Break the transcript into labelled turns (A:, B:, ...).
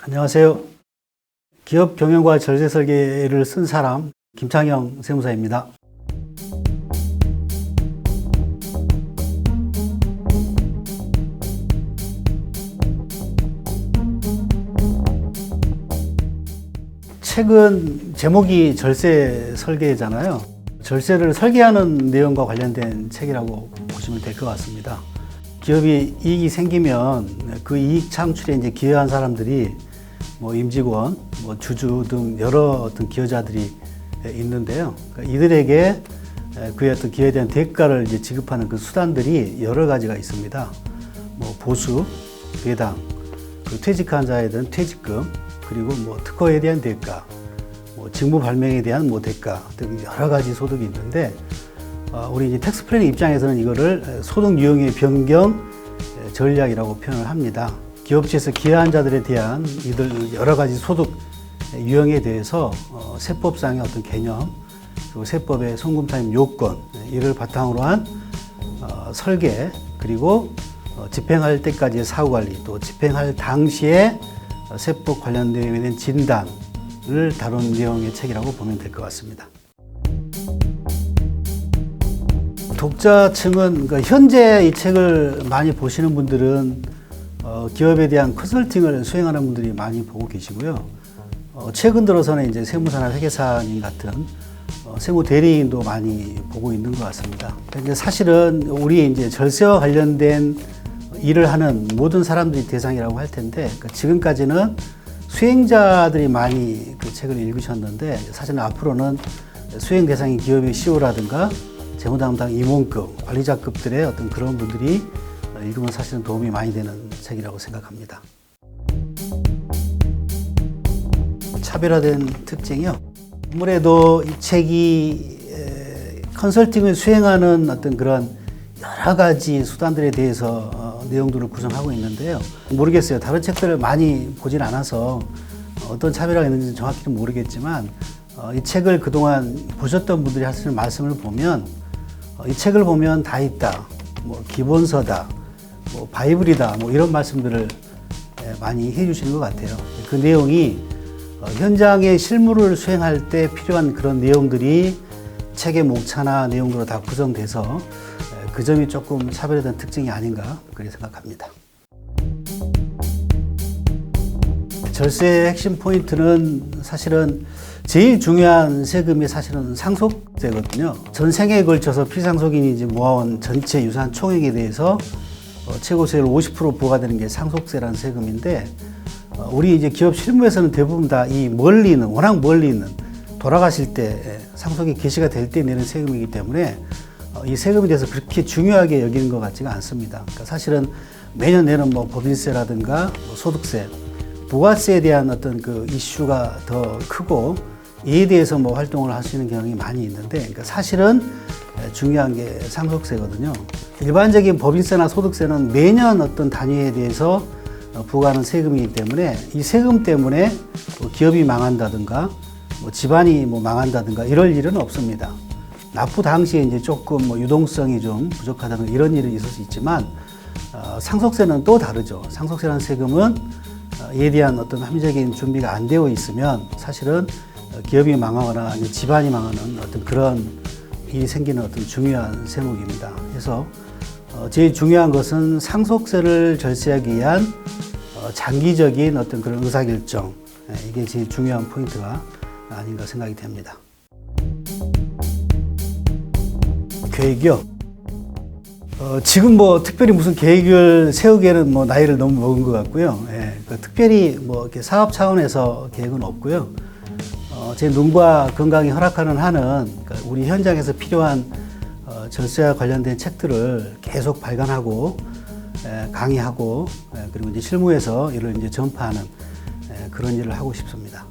A: 안녕하세요. 기업 경영과 절세 설계를 쓴 사람 김창영 세무사입니다. 책은 제목이 절세 설계잖아요. 절세를 설계하는 내용과 관련된 책이라고 보시면 될 것 같습니다. 기업이 이익이 생기면 그 이익 창출에 이제 기여한 사람들이 임직원, 주주 등 여러 어떤 기여자들이 있는데요. 이들에게 그의 어떤 기여에 대한 대가를 이제 지급하는 그 수단들이 여러 가지가 있습니다. 보수, 배당, 퇴직한 자에 대한 퇴직금, 그리고 특허에 대한 대가, 직무 발명에 대한 대가 등 여러 가지 소득이 있는데, 우리 이제 텍스 플래닝 입장에서는 이거를 소득 유형의 변경 전략이라고 표현을 합니다. 기업체에서 기여한 자들에 대한 이들 여러 가지 소득 유형에 대해서 세법상의 어떤 개념, 그리고 세법의 송금타임 요건, 이를 바탕으로 한 설계, 그리고 집행할 때까지의 사후관리, 또 집행할 당시에 세법 관련 내용에 대한 진단을 다룬 내용의 책이라고 보면 될 것 같습니다. 독자층은 현재 이 책을 많이 보시는 분들은 기업에 대한 컨설팅을 수행하는 분들이 많이 보고 계시고요. 최근 들어서는 이제 세무사나 회계사님 같은 세무 대리인도 많이 보고 있는 것 같습니다. 근데 사실은 우리 이제 절세와 관련된 일을 하는 모든 사람들이 대상이라고 할 텐데, 지금까지는 수행자들이 많이 그 책을 읽으셨는데, 사실은 앞으로는 수행 대상인 기업의 CEO라든가 재무담당 임원급, 관리자급들의 어떤 그런 분들이 읽으면 사실은 도움이 많이 되는 책이라고 생각합니다. 차별화된 특징이요. 아무래도 이 책이 컨설팅을 수행하는 어떤 그런 여러 가지 수단들에 대해서 내용들을 구성하고 있는데요. 모르겠어요. 다른 책들을 많이 보진 않아서 어떤 차별화가 있는지 정확히는 모르겠지만, 이 책을 그동안 보셨던 분들이 하시는 말씀을 보면, 이 책을 보면 다 있다, 기본서다, 바이블이다, 이런 말씀들을 많이 해주시는 것 같아요. 그 내용이 현장의 실무를 수행할 때 필요한 그런 내용들이 책의 목차나 내용으로 다 구성돼서 그 점이 조금 차별화된 특징이 아닌가 그렇게 생각합니다. 절세의 핵심 포인트는 사실은 제일 중요한 세금이 사실은 상속세거든요. 전생에 걸쳐서 피상속인이 이제 모아온 전체 유산 총액에 대해서 최고세율 50% 부과되는 게 상속세라는 세금인데, 우리 이제 기업 실무에서는 대부분 다 이 워낙 멀리 있는 돌아가실 때 상속이 개시가 될 때 내는 세금이기 때문에 이 세금에 대해서 그렇게 중요하게 여기는 것 같지가 않습니다. 그러니까 사실은 매년 내는 법인세라든가 소득세, 부가세에 대한 어떤 그 이슈가 더 크고, 이에 대해서 활동을 하시는 경향이 많이 있는데, 그러니까 사실은 중요한 게 상속세거든요. 일반적인 법인세나 소득세는 매년 어떤 단위에 대해서 부과하는 세금이기 때문에, 이 세금 때문에 기업이 망한다든가 집안이 망한다든가 이럴 일은 없습니다. 납부 당시에 이제 조금 유동성이 좀 부족하다는 이런 일은 있을 수 있지만, 상속세는 또 다르죠. 상속세라는 세금은 이에 대한 어떤 합리적인 준비가 안 되어 있으면 사실은 기업이 망하거나 집안이 망하는 어떤 그런 일이 생기는 어떤 중요한 세목입니다. 그래서 제일 중요한 것은 상속세를 절세하기 위한 장기적인 어떤 그런 의사결정, 이게 제일 중요한 포인트가 아닌가 생각이 됩니다. 계획이요. 지금 특별히 무슨 계획을 세우기에는 나이를 너무 먹은 것 같고요. 특별히 이렇게 사업 차원에서 계획은 없고요. 제 눈과 건강이 허락하는 한은 우리 현장에서 필요한 절세와 관련된 책들을 계속 발간하고 강의하고, 그리고 이제 실무에서 이를 이제 전파하는 그런 일을 하고 싶습니다.